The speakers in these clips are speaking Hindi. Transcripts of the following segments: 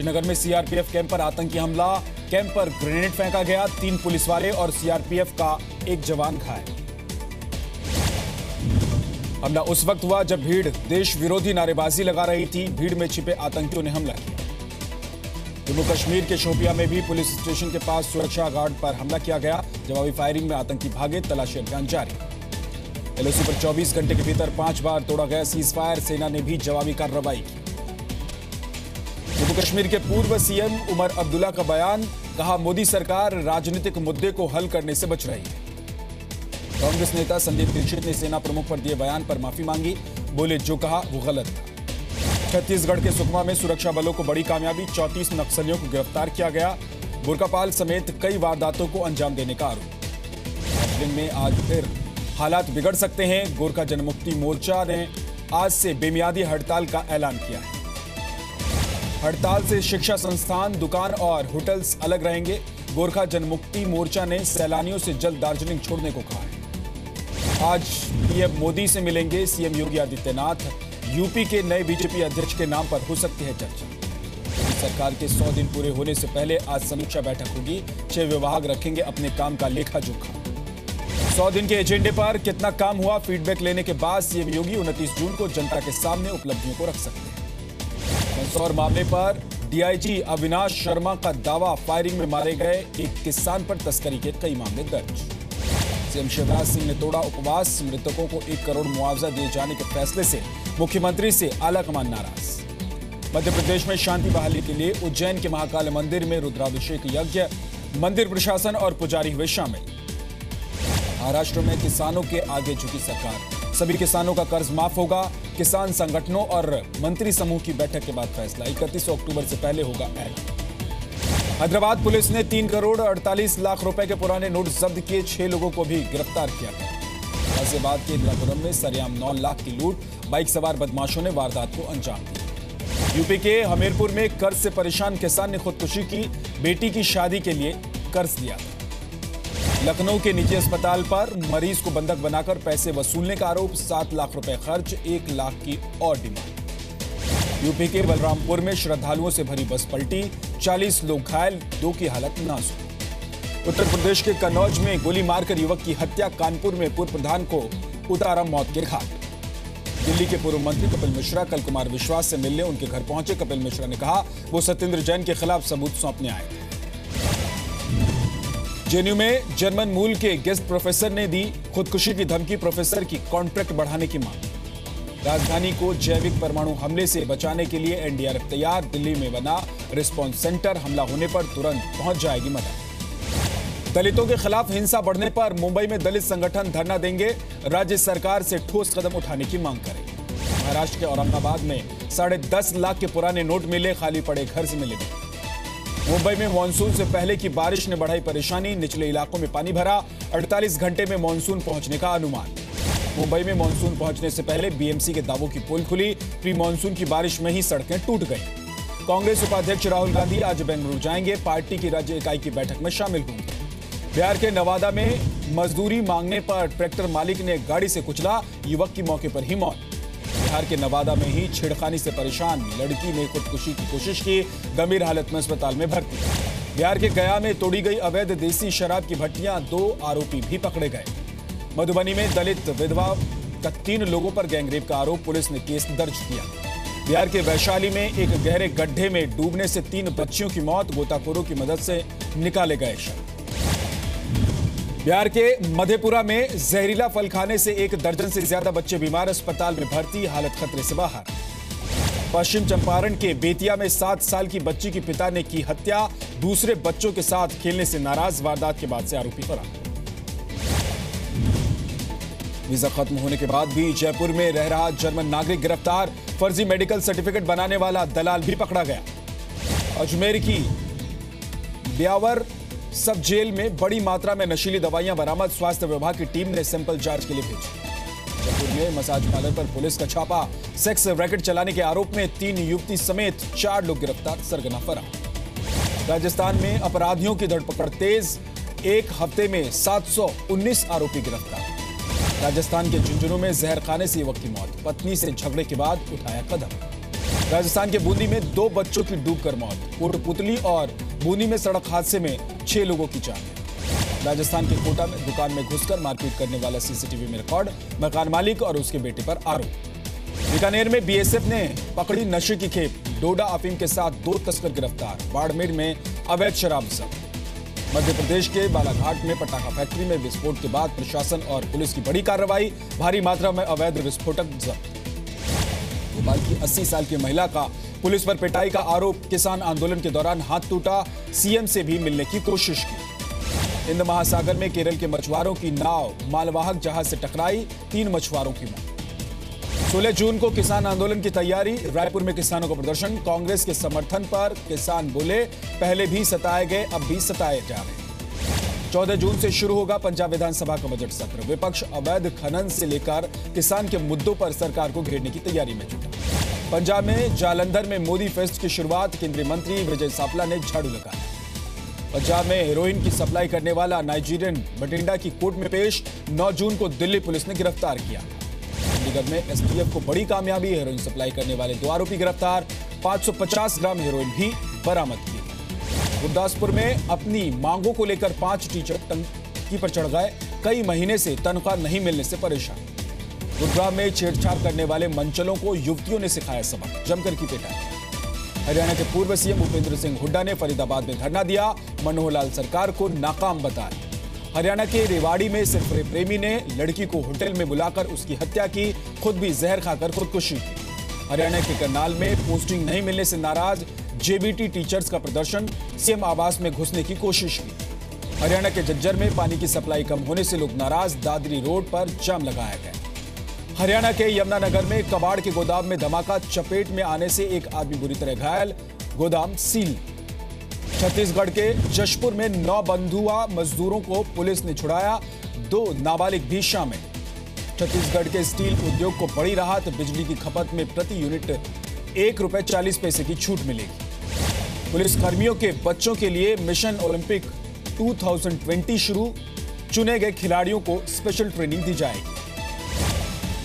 श्रीनगर में सीआरपीएफ कैंप पर आतंकी हमला, कैंप पर ग्रेनेड फेंका गया, 3 पुलिस वाले और सीआरपीएफ का एक जवान घायल। हमला उस वक्त हुआ जब भीड़ देश विरोधी नारेबाजी लगा रही थी। भीड़ में छिपे आतंकियों ने हमला किया। जम्मू कश्मीर के शोपियां में भी पुलिस स्टेशन के पास सुरक्षा गार्ड पर हमला किया गया। जवाबी फायरिंग में आतंकी भागे, तलाशी अभियान जारी। एलओसी पर 24 घंटे के भीतर 5 बार तोड़ा गया सीज फायर, सेना ने भी जवाबी कार्रवाई की। जम्मू कश्मीर के पूर्व सीएम उमर अब्दुल्ला का बयान, कहा मोदी सरकार राजनीतिक मुद्दे को हल करने से बच रही है। कांग्रेस नेता संदीप दीक्षित ने सेना प्रमुख पर दिए बयान पर माफी मांगी, बोले जो कहा वो गलत था। छत्तीसगढ़ के सुकमा में सुरक्षा बलों को बड़ी कामयाबी, 34 नक्सलियों को गिरफ्तार किया गया। बुरकापाल समेत कई वारदातों को अंजाम देने का आरोप। दार्जिलिंग में आज फिर हालात बिगड़ सकते हैं। गोरखा जनमुक्ति मोर्चा ने आज से बेमियादी हड़ताल का ऐलान किया है। हड़ताल से शिक्षा संस्थान, दुकान और होटल्स अलग रहेंगे। गोरखा जनमुक्ति मोर्चा ने सैलानियों से जल्द दार्जिलिंग छोड़ने को कहा है। आज पीएम मोदी से मिलेंगे सीएम योगी आदित्यनाथ। यूपी के नए बीजेपी अध्यक्ष के नाम पर हो सकती है चर्चा। सरकार के 100 दिन पूरे होने से पहले आज समीक्षा बैठक होगी। 6 विभाग रखेंगे अपने काम का लेखा जोखा। 100 दिन के एजेंडे पर कितना काम हुआ, फीडबैक लेने के बाद सीएम योगी 29 जून को जनता के सामने उपलब्धियों को रख सकते हैं। मंदसौर मामले पर डीआईजी अविनाश शर्मा का दावा, फायरिंग में मारे गए एक किसान पर तस्करी के कई मामले दर्ज। सीएम शिवराज सिंह ने तोड़ा उपवास, मृतकों को 1 करोड़ मुआवजा दिए जाने के फैसले से मुख्यमंत्री से आलाकमान नाराज। मध्य प्रदेश में शांति बहाली के लिए उज्जैन के महाकाल मंदिर में रुद्राभिषेक यज्ञ, मंदिर प्रशासन और पुजारी हुए शामिल। महाराष्ट्र में किसानों के आगे झुकी सरकार, सभी किसानों का कर्ज माफ होगा। किसान संगठनों और मंत्री समूह की बैठक के बाद फैसला, 31 अक्टूबर से पहले होगा ऐलान। हैदराबाद पुलिस ने 3 करोड़ 48 लाख रुपए के पुराने नोट जब्त किए, 6 लोगों को भी गिरफ्तार किया गया। गाजियाबाद के इंदिरापुरम में सरेआम 9 लाख की लूट, बाइक सवार बदमाशों ने वारदात को अंजाम दिया। यूपी के हमीरपुर में कर्ज से परेशान किसान ने खुदकुशी की, बेटी की शादी के लिए कर्ज लिया था। लखनऊ के निजी अस्पताल पर मरीज को बंधक बनाकर पैसे वसूलने का आरोप, 7 लाख रुपए खर्च, 1 लाख की और डिमांड। यूपी के बलरामपुर में श्रद्धालुओं से भरी बस पलटी, 40 लोग घायल, 2 की हालत नाजुक। उत्तर प्रदेश के कन्नौज में गोली मारकर युवक की हत्या, कानपुर में पूर्व प्रधान को उतारा मौत के घाट। दिल्ली के पूर्व मंत्री कपिल मिश्रा कल कुमार विश्वास से मिलने उनके घर पहुंचे। कपिल मिश्रा ने कहा वो सत्येंद्र जैन के खिलाफ सबूत सौंपने आए थे। जेएनयू में जर्मन मूल के गेस्ट प्रोफेसर ने दी खुदकुशी की धमकी, प्रोफेसर की कॉन्ट्रैक्ट बढ़ाने की मांग। राजधानी को जैविक परमाणु हमले से बचाने के लिए एनडीआरएफ तैयार, दिल्ली में बना रिस्पांस सेंटर, हमला होने पर तुरंत पहुंच जाएगी मदद। दलितों के खिलाफ हिंसा बढ़ने पर मुंबई में दलित संगठन धरना देंगे, राज्य सरकार से ठोस कदम उठाने की मांग करेंगे। महाराष्ट्र के औरंगाबाद में 10.5 लाख के पुराने नोट मिले, खाली पड़े घर से मिले। मुंबई में मानसून से पहले की बारिश ने बढ़ाई परेशानी, निचले इलाकों में पानी भरा, 48 घंटे में मानसून पहुंचने का अनुमान। मुंबई में मानसून पहुंचने से पहले बीएमसी के दावों की पोल खुली, प्री मानसून की बारिश में ही सड़कें टूट गईं। कांग्रेस उपाध्यक्ष राहुल गांधी आज बेंगलुरु जाएंगे, पार्टी की राज्य इकाई की बैठक में शामिल होंगे। बिहार के नवादा में मजदूरी मांगने पर ट्रैक्टर मालिक ने गाड़ी से कुचला, युवक की मौके पर ही मौत। बिहार के नवादा में ही छेड़खानी से परेशान लड़की ने खुदकुशी की कोशिश की, गंभीर हालत में अस्पताल में भर्ती। बिहार के गया में तोड़ी गई अवैध देसी शराब की भट्टियां, 2 आरोपी भी पकड़े गए। मधुबनी में दलित विधवा का 3 लोगों पर गैंगरेप का आरोप, पुलिस ने केस दर्ज किया। बिहार के वैशाली में एक गहरे गड्ढे में डूबने से 3 बच्चियों की मौत, गोताखोरों की मदद से निकाले गए शव। बिहार के मधेपुरा में जहरीला फल खाने से 1 दर्जन से ज्यादा बच्चे बीमार, अस्पताल में भर्ती, हालत खतरे से बाहर। पश्चिम चंपारण के बेतिया में 7 साल की बच्ची की पिता ने की हत्या, दूसरे बच्चों के साथ खेलने से नाराज, वारदात के बाद से आरोपी फरार। वीजा खत्म होने के बाद भी जयपुर में रह रहा जर्मन नागरिक गिरफ्तार, फर्जी मेडिकल सर्टिफिकेट बनाने वाला दलाल भी पकड़ा गया। अजमेर की ब्यावर सब जेल में बड़ी मात्रा में नशीली दवाइयां बरामद, स्वास्थ्य विभाग की टीम ने सैंपल जांच के लिए भेजी। जयपुर में मसाज पार्लर पर पुलिस का छापा, सेक्स रैकेट चलाने के आरोप में 3 युवती समेत 4 लोग गिरफ्तार, सरगना फरार। राजस्थान में अपराधियों की धरपकड़ तेज, 1 हफ्ते में 719 आरोपी गिरफ्तार। राजस्थान के झुंझुनू में जहर खाने से युवक की मौत, पत्नी से झगड़े के बाद उठाया कदम। राजस्थान के बूंदी में 2 बच्चों की डूबकर मौत। कोटपुतली और बूंदी में सड़क हादसे में 6 लोगों की जान। राजस्थान के कोटा में दुकान में घुसकर मारपीट करने वाला सीसीटीवी में रिकॉर्ड। मकान मालिक और उसके बेटे पर आरोप। बीकानेर में बीएसएफ ने पकड़ी नशे की खेप। डोडा अफीम के साथ 2 तस्कर गिरफ्तार। बाड़मेर में अवैध शराब जब्त। मध्य प्रदेश के बालाघाट में पटाखा फैक्ट्री में विस्फोट के बाद प्रशासन और पुलिस की बड़ी कार्रवाई। भारी मात्रा में अवैध विस्फोटक जब्त। भोपाल की 80 साल की महिला का पुलिस पर पिटाई का आरोप। किसान आंदोलन के दौरान हाथ टूटा। सीएम से भी मिलने की कोशिश की। हिंद महासागर में केरल के मछुआरों की नाव मालवाहक जहाज से टकराई। 3 मछुआरों की मौत। 16 जून को किसान आंदोलन की तैयारी। रायपुर में किसानों का प्रदर्शन। कांग्रेस के समर्थन पर किसान बोले, पहले भी सताए गए, अब भी सताए जा रहे। 14 जून से शुरू होगा पंजाब विधानसभा का बजट सत्र। विपक्ष अवैध खनन से लेकर किसान के मुद्दों पर सरकार को घेरने की तैयारी में जुटा। पंजाब में जालंधर में मोदी फेस्ट की शुरुआत। केंद्रीय मंत्री विजय सापला ने झाड़ू लगाया। पंजाब में हेरोइन की सप्लाई करने वाला नाइजीरियन बटिंडा की कोर्ट में पेश। 9 जून को दिल्ली पुलिस ने गिरफ्तार किया। चंडीगढ़ में एसटीएफ को बड़ी कामयाबी। हेरोइन सप्लाई करने वाले 2 आरोपी गिरफ्तार। 550 ग्राम हेरोइन भी बरामद की। गुरदासपुर में अपनी मांगों को लेकर 5 टीचर टंकी पर चढ़ गए। कई महीने से तनख्वाह नहीं मिलने से परेशान। गुरुग्राम में छेड़छाड़ करने वाले मंचलों को युवतियों ने सिखाया सबक। जमकर की पिटाई। हरियाणा के पूर्व सीएम भूपेंद्र सिंह हुड्डा ने फरीदाबाद में धरना दिया। मनोहर लाल सरकार को नाकाम बताया। हरियाणा के रेवाड़ी में सिरफरे प्रेमी ने लड़की को होटल में बुलाकर उसकी हत्या की। खुद भी जहर खाकर खुदकुशी की। हरियाणा के करनाल में पोस्टिंग नहीं मिलने से नाराज जेबीटी टीचर्स का प्रदर्शन। सीएम आवास में घुसने की कोशिश की। हरियाणा के झज्जर में पानी की सप्लाई कम होने से लोग नाराज। दादरी रोड पर जाम लगाया गया। हरियाणा के यमुनानगर में कबाड़ के गोदाम में धमाका। चपेट में आने से एक आदमी बुरी तरह घायल। गोदाम सील। छत्तीसगढ़ के जशपुर में 9 बंधुआ मजदूरों को पुलिस ने छुड़ाया। 2 नाबालिग भी शामिल। छत्तीसगढ़ के स्टील उद्योग को बड़ी राहत। बिजली की खपत में प्रति यूनिट ₹1.40 की छूट मिलेगी। पुलिस कर्मियों के बच्चों के लिए मिशन ओलंपिक 2020 शुरू। चुने गए खिलाड़ियों को स्पेशल ट्रेनिंग दी जाएगी।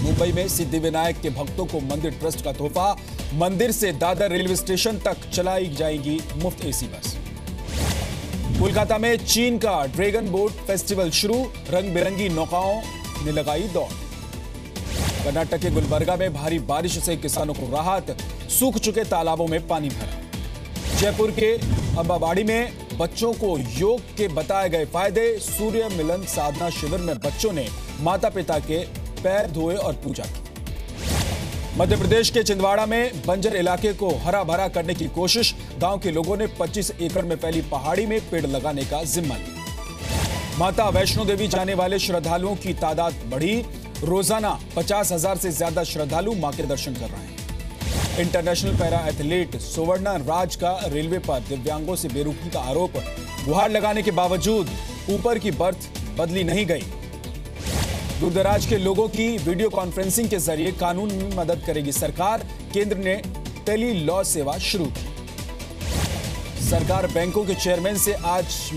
मुंबई में सिद्धिविनायक के भक्तों को मंदिर ट्रस्ट का तोहफा। मंदिर से दादर रेलवे स्टेशन तक चलाई जाएगी मुफ्त एसी बस। कोलकाता में चीन का ड्रैगन बोट फेस्टिवल शुरू। रंग बिरंगी नौकाओं ने लगाई दौड़। कर्नाटक के गुलबर्गा में भारी बारिश से किसानों को राहत। सूख चुके तालाबों में पानी भरा। जयपुर के अंबाबाड़ी में बच्चों को योग के बताए गए फायदे। सूर्य मिलन साधना शिविर में बच्चों ने माता पिता के पैर धोए और पूजा की। मध्य प्रदेश के छिंदवाड़ा में बंजर इलाके को हरा भरा करने की कोशिश। गांव के लोगों ने 25 एकड़ में फैली पहाड़ी में पेड़ लगाने का जिम्मा लिया। माता वैष्णो देवी जाने वाले श्रद्धालुओं की तादाद बढ़ी। रोजाना 50,000 से ज्यादा श्रद्धालु मां के दर्शन कर रहे हैं। इंटरनेशनल पैरा एथलीट सुवर्णा राज का रेलवे पर दिव्यांगों से बेरुखी का आरोप। गुहार लगाने के बावजूद ऊपर की बर्थ बदली नहीं गई। दूरदराज के लोगों की वीडियो कॉन्फ्रेंसिंग के जरिए कानून में मदद करेगी सरकार। केंद्र ने टेली लॉ सेवा शुरू की। सरकारी बैंकों के चेयरमैन से आज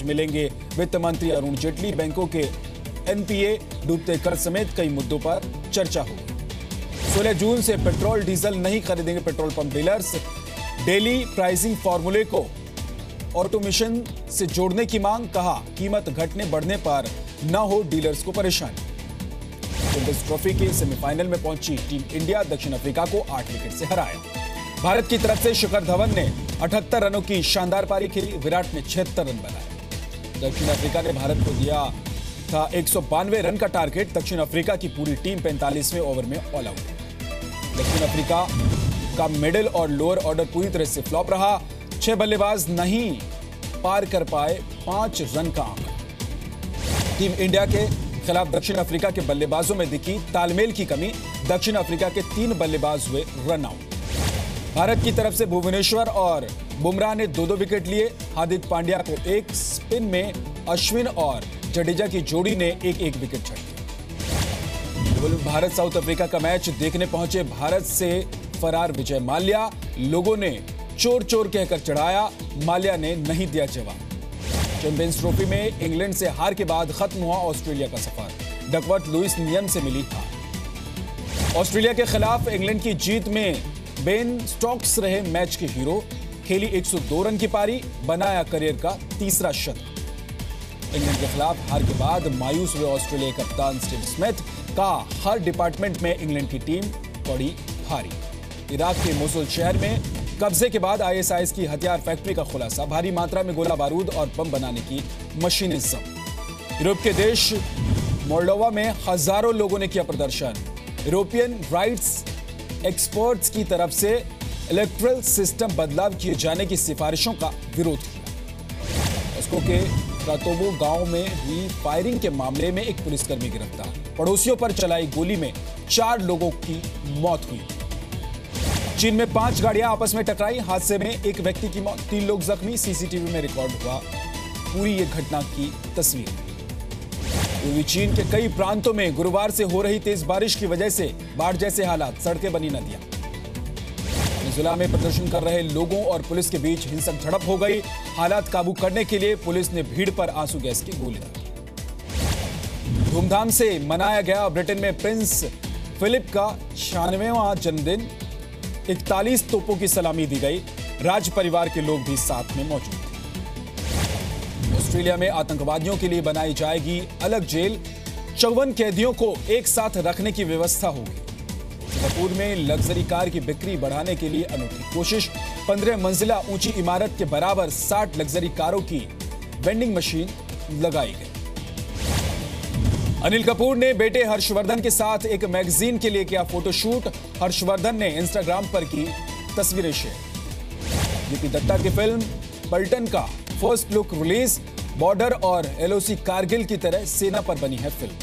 मिलेंगे वित्त मंत्री अरुण जेटली। बैंकों के एनपीए, डूबते कर्ज समेत कई मुद्दों पर चर्चा होगी। 16 जून से पेट्रोल डीजल नहीं खरीदेंगे petrol pump dealers. Daily pricing फॉर्मूले को ऑटोमेशन से जोड़ने की मांग। कहा, कीमत घटने बढ़ने पर न हो डीलर्स को परेशानी। चैंपियंस ट्रॉफी के सेमीफाइनल में पहुंची टीम इंडिया दक्षिण अफ्रीका को 8 विकेट से हराया। भारत की तरफ से शिखर धवन ने 78 रनों की शानदार पारी खेली। विराट ने 76 रन बनाए। दक्षिण अफ्रीका ने भारत को दिया था 192 रन का टारगेट। दक्षिण अफ्रीका की पूरी टीम 45वें ओवर में ऑल आउट। दक्षिण अफ्रीका का मिडिल और लोअर ऑर्डर पूरी तरह से फ्लॉप रहा। 6 बल्लेबाज नहीं पार कर पाए 5 रन का आंकड़ा। टीम इंडिया के खिलाफ दक्षिण अफ्रीका के बल्लेबाजों में दिखी तालमेल की कमी। दक्षिण अफ्रीका के 3 बल्लेबाज हुए रन आउट। भारत की तरफ से भुवनेश्वर और बुमराह ने 2-2 विकेट लिए। हार्दिक पांड्या को एक स्पिन में अश्विन और जडेजा की जोड़ी ने 1-1 विकेट झटके। भारत साउथ अफ्रीका का मैच देखने पहुंचे भारत से फरार विजय माल्या। लोगों ने चोर चोर कहकर चढ़ाया। माल्या ने नहीं दिया जवाब। चैंपियंस ट्रॉफी में इंग्लैंड से हार के बाद खत्म हुआ ऑस्ट्रेलिया का सफर। डकवर्थ लुइस नियम से मिली हार। ऑस्ट्रेलिया के खिलाफ इंग्लैंड की जीत में बेन स्टोक्स रहे मैच के हीरो। खेली 102 रन की पारी, बनाया करियर का तीसरा शतक। इंग्लैंड के खिलाफ हार के बाद मायूस हुए ऑस्ट्रेलिया कप्तान स्टीव स्मिथ का हर डिपार्टमेंट में इंग्लैंड की टीम पड़ी भारी। इराक के मोसुल शहर में कब्जे के बाद आईएसआईएस की हथियार फैक्ट्री का खुलासा, भारी मात्रा में गोला बारूद और बम बनाने की मशीनें जब्त। यूरोप के देश मोल्डोवा में हजारों लोगों ने किया प्रदर्शन। यूरोपियन राइट्स एक्सपर्ट्स की तरफ से इलेक्ट्रल सिस्टम बदलाव किए जाने की सिफारिशों का विरोध किया। मॉस्को के क्रातोवो गांव में हुई फायरिंग के मामले में एक पुलिसकर्मी गिरफ्तार। पड़ोसियों पर चलाई गोली में 4 लोगों की मौत हुई। चीन में 5 गाड़ियां आपस में टकराई, हादसे में एक व्यक्ति की मौत, 3 लोग जख्मी। सीसीटीवी में रिकॉर्ड हुआ पूरी ये घटना की तस्वीर। पूर्वी चीन के कई प्रांतों में गुरुवार से हो रही तेज बारिश की वजह से बाढ़ जैसे हालात, सड़कें बनी नदियां। वेनेजुएला में प्रदर्शन कर रहे लोगों और पुलिस के बीच हिंसक झड़प हो गई। हालात काबू करने के लिए पुलिस ने भीड़ पर आंसू गैस की गोली दागी। धूमधाम से मनाया गया ब्रिटेन में प्रिंस फिलिप का 96वां जन्मदिन। 41 तोपों की सलामी दी गई। राज परिवार के लोग भी साथ में मौजूद थे। ऑस्ट्रेलिया में आतंकवादियों के लिए बनाई जाएगी अलग जेल। 54 कैदियों को एक साथ रखने की व्यवस्था होगी। सिंगापुर में लग्जरी कार की बिक्री बढ़ाने के लिए अनूठी कोशिश। 15 मंजिला ऊंची इमारत के बराबर 60 लग्जरी कारों की वेंडिंग मशीन लगाई गई। अनिल कपूर ने बेटे हर्षवर्धन के साथ एक मैगजीन के लिए किया फोटोशूट। हर्षवर्धन ने इंस्टाग्राम पर की तस्वीरें शेयर। जेपी दत्ता की फिल्म पलटन का फर्स्ट लुक रिलीज। बॉर्डर और एलओसी कारगिल की तरह सेना पर बनी है फिल्म।